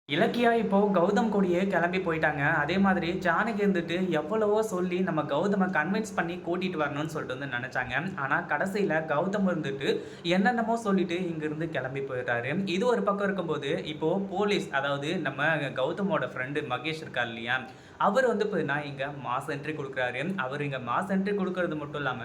இலக்கியா இப்போ கௌதம் கூடயே கிளம்பி போயிட்டாங்க. அதே மாதிரி ஜானகி இருந்துட்டு எவ்வளவோ சொல்லி நம்ம கௌதம கன்வின்ஸ் பண்ணி கூட்டிட்டு வரணும்னு சொல்லிட்டு வந்து நெனச்சாங்க. ஆனா கடைசியில கௌதம் இருந்துட்டு என்னென்னமோ சொல்லிட்டு இங்கிருந்து கிளம்பி போயிட்டாரு. இது ஒரு பக்கம் இருக்கும்போது, இப்போ போலீஸ் அதாவது நம்ம கௌதமோட ஃப்ரெண்டு மகேஷ் இருக்கார் இல்லையா? அவர் வந்து பார்த்தீங்கன்னா இங்க மாஸ் என்ட்ரி குடுக்குறாரு. அவர் இங்க மாஸ் என்ட்ரி குடுக்குறது மட்டும் இல்லாம,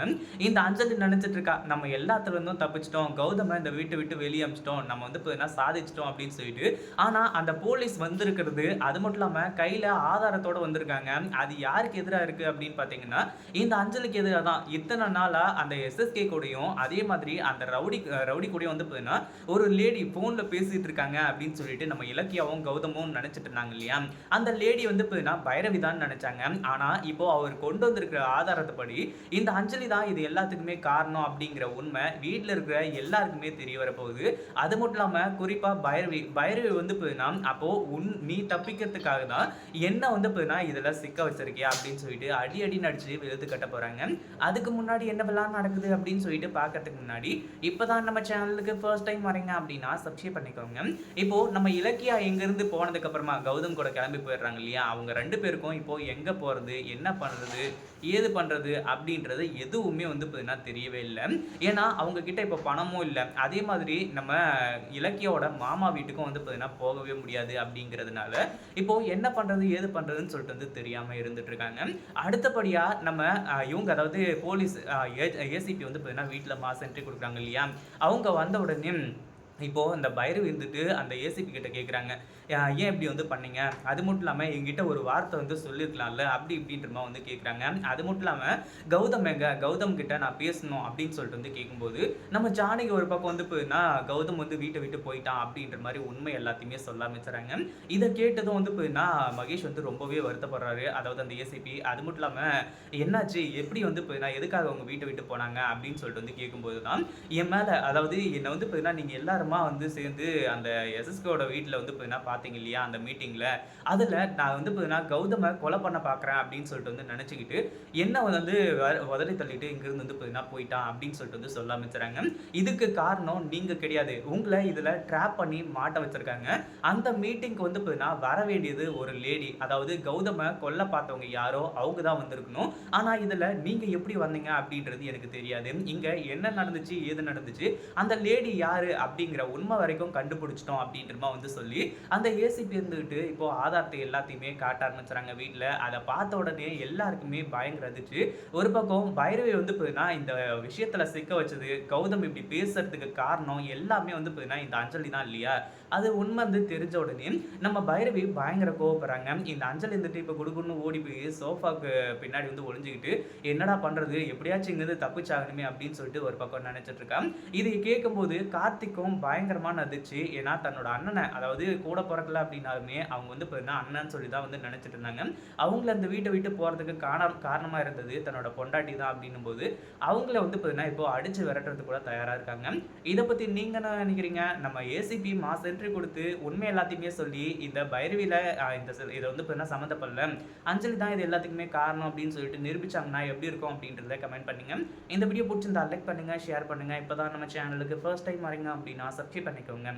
இந்த அஞ்சலி நெனச்சிட்டு இருக்கா, நம்ம எல்லாத்துல இருந்தும் தப்பிச்சுட்டோம். கௌதம இந்த வீட்ட விட்டு வெளிய அனுப்பிச்சுட்டோம். நம்ம வந்து பார்த்தீங்கன்னா சாதிச்சுட்டோம் அப்படின்னு சொல்லிட்டு ஆனா, அந்த போலீஸ் வந்திருக்கிறது, அது மட்டும் இல்லாம கையில ஆதாரத்தோட வந்திருக்காங்க. அது யாருக்கு எதிரா இருக்கு அப்படின்னு பார்த்தீங்கன்னா, இந்த அஞ்சலிக்கு எதிரா தான். இத்தன நாளா அந்த எஸ்எஸ்கே கூடயும், அதே மாதிரி அந்த ரவுடி கூடயும் வந்து பார்த்தீங்கன்னா, ஒரு லேடி ஃபோன்ல பேசிட்டு இருக்காங்க அப்படின்னு சொல்லிட்டு நம்ம இலக்கியாவும், கௌதமும் நெனச்சுட்டு இருந்தாங்க இல்லையா? அந்த லேடி வந்து பார்த்தீங்கன்னா, பைரவி தான்னு நெனச்சாங்க. ஆனா, இப்போ அவர் கொண்டு வந்திருக்கிற ஆதாரத்துப்படி, இந்த அஞ்சலி தான் இது எல்லாத்துக்குமே காரணம் அப்படிங்கிற உண்மை வீட்ல இருக்கிற எல்லாருக்குமே தெரிய வரப்போகுது. அது மட்டும் இல்லாம குறிப்பா பைரவி வந்து பார்த்தீங்கன்னா, அப்போ நீ தப்பிக்கிறதுக்காக தான் என்ன வந்து பார்த்தீங்கன்னா, இதுல சிக்க வச்சிருக்கியா அப்படின்னு சொல்லிட்டு அடி அடின்னு அடிச்சு வெளுத்து கட்ட போறாங்க. அதுக்கு முன்னாடி என்னவெல்லாம் நடக்குது அப்படின்னு சொல்லிட்டு பார்க்கறதுக்கு முன்னாடி, இப்பதான் நம்ம சேனலுக்கு ஃபர்ஸ்ட் டைம் வரீங்க அப்படின்னா சப்ஸ்கிரைப் பண்ணிக்கோங்க. இப்போ நம்ம இலக்கியா இங்கிருந்து போனதுக்கு அப்புறமா கௌதம் கூட கிளம்பி போயிடுறாங்க இல்லையா? அவங்க 2 பேருக்கும் இப்போ எங்க போறது? என்ன பண்றது? ஏது பண்றது? அப்படின்றது எதுவுமே வந்து பார்த்தீங்கன்னா தெரியவே இல்ல. ஏன்னா அவங்க கிட்ட இப்போ பணமும் இல்ல. அதே மாதிரி நம்ம இலக்கியாவோட மாமா வீட்டுக்கும் வந்து பார்த்தீங்கன்னா போகவே முடியாது அப்படிங்கிறதுனால, இப்போ என்ன பண்றது? ஏது பண்றதுன்னு சொல்லிட்டு வந்து தெரியாம இருந்துட்டு இருக்காங்க. அடுத்தபடியா நம்ம இவங்க அதாவது போலீஸ் ஏசிபி வந்து பார்த்தீங்கன்னா வீட்ல மாஸ் என்ட்ரி குடுக்குறாங்க இல்லையா? அவங்க வந்த உடனே இப்போ இந்த பைரவி இருந்துட்டு அந்த ஏசிபி கிட்ட கேட்குறாங்க. "ஏன் இப்படி வந்து பண்ணீங்க? அது மட்டும் இல்லாம என்கிட்ட ஒரு வார்த்தை வந்து சொல்லியிருக்கலாம்ல." அப்படி இப்படின்ற மாரி வந்து கேட்குறாங்க. அது மட்டும் இல்லாம "கௌதம் எங்க? கௌதம் கிட்ட நான் பேசணும்." அப்படின்னு சொல்லிட்டு வந்து கேட்கும்போது, நம்ம ஜானகி ஒரு பக்கம் வந்து போனா கௌதம் வந்து வீட்ட விட்டு போயிட்டான் அப்படின்ற மாரி உண்மை எல்லாத்தையுமே சொல்ல ஆரம்பிச்சுறாங்க. இத கேட்டதும் வந்து போய்னா மகேஷ் வந்து ரொம்பவே வருத்தப்படுறாரு. அதாவது அந்த ஏசிபி. அது மட்டும் இல்லாம "என்னாச்சு? எப்படி வந்து போய்னா எதுக்காக உங்க வீட்ட விட்டு போனாங்க?" அப்படின்னு சொல்லிட்டு வந்து கேட்கும்போது தான், என் மேல அதாவது என்ன வந்து பார்த்தீங்கன்னா, நீங்க எல்லாருமா வந்து சேர்ந்து அந்த எஸ்எஸ்கேவோட வீட்ல வந்து பார்த்தீங்கன்னா பார்த்தீங்க இல்லையா? அந்த மீட்டிங்ல. அதுல நான் வந்து பார்த்தீங்கன்னா, கௌதம கொலை பண்ண பார்க்குறேன் அப்படின்னு சொல்லிட்டு வந்து நெனச்சுக்கிட்டு, என்ன வந்து உதறி தள்ளிட்டு இங்கிருந்து வந்து பார்த்தீங்கன்னா போயிட்டான் அப்படின்னு சொல்லிட்டு வந்து சொல்ல ஆரம்பிச்சுறாங்க. இதுக்கு காரணம் நீங்க கிடையாது. உங்கள இதுல ட்ராப் பண்ணி மாட்ட வச்சிருக்காங்க. அந்த மீட்டிங்க்கு வந்து பார்த்தீங்கன்னா, வர வேண்டியது ஒரு லேடி. அதாவது கௌதம கொல்ல பார்த்தவங்க யாரோ அவங்க தான் வந்திருக்கணும். ஆனா இதுல நீங்க எப்படி வந்தீங்க அப்படின்றது எனக்கு தெரியாது. இங்க என்ன நடந்துச்சு? ஏது நடந்துச்சு? அந்த லேடி யாரு? அப்படிங்கிற உண்மை வரைக்கும் கண்டுபிடிச்சுட்டோம் அப்படின்ற மாரி வந்து சொல்லி, அந்த ஏசிபி இருந்துகிட்டு இப்போ ஆதாரத்த எல்லாத்தையுமே காட்ட ஆரம்பிச்சுறாங்க வீட்ல. அத பார்த்த உடனே எல்லாருக்குமே பயங்கர அதிர்ச்சி. ஒரு பக்கம் பைரவி வந்து பார்த்தீங்கன்னா, இந்த விஷயத்துல சிக்க வச்சது, கௌதம் இப்படி பேசுறதுக்கு காரணம் எல்லாமே வந்து பார்த்தீங்கன்னா, இந்த அஞ்சலி தான் இல்லையா? அது உண்மை வந்து தெரிஞ்ச உடனே நம்ம பைரவி பயங்கர கோவப்படுறாங்க. இந்த அஞ்சலி இருந்துட்டு இப்ப குடுகுடுன்னு ஓடி போய் சோஃபாக்கு பின்னாடி வந்து ஒளிஞ்சுகிட்டு, "என்னடா பண்றது? எப்படியாச்சும் இங்கிருந்து தப்பிச்சாகணுமே" அப்படின்னு சொல்லிட்டு ஒரு பக்கம் நெனச்சிட்டு இருக்கா. இதை கேட்கும்போது கார்த்திக்கும் பயங்கரமான அதிர்ச்சி. ஏன்னா தன்னோட அண்ணன அதாவது கூட பொறக்கல அப்படின்னாலுமே அவங்க வந்து பார்த்தீங்கன்னா அண்ணன்னு சொல்லி தான் வந்து நெனச்சுட்டு இருந்தாங்க. அவங்கள அந்த வீட்ட விட்டு போறதுக்கு காரணமா இருந்தது தன்னோட பொண்டாட்டி தான் அப்படின்னும்போது, அவங்கள வந்து பார்த்தீங்கன்னா இப்போ அடிச்சு விரட்டுறதுக்கு கூட தயாரா இருக்காங்க. இத பத்தி நீங்க என்ன நெனைக்கிறீங்க? நம்ம ஏசிபி மாஸ் என்ட்ரி குடுத்து உண்மை எல்லாத்தையுமே சொல்லி இந்த பைரவில இத வந்து பார்த்தீங்கன்னா சம்மந்தப்படல. அஞ்சலி தான் இது எல்லாத்துக்குமே காரணம் அப்படின்னு சொல்லிட்டு நிரூபிச்சாங்கன்னா எப்படி இருக்கும் அப்படின்றத கமெண்ட் பண்ணுங்க. இந்த வீடியோ புடிச்சிருந்தா லைக் பண்ணுங்க, ஷேர் பண்ணுங்க. இப்பதான் நம்ம சேனலுக்கு ஃபர்ஸ்ட் டைம் வரீங்க அப்படின்னா சப்ஸ்கிரைப் பண்ணிக்கோங்க.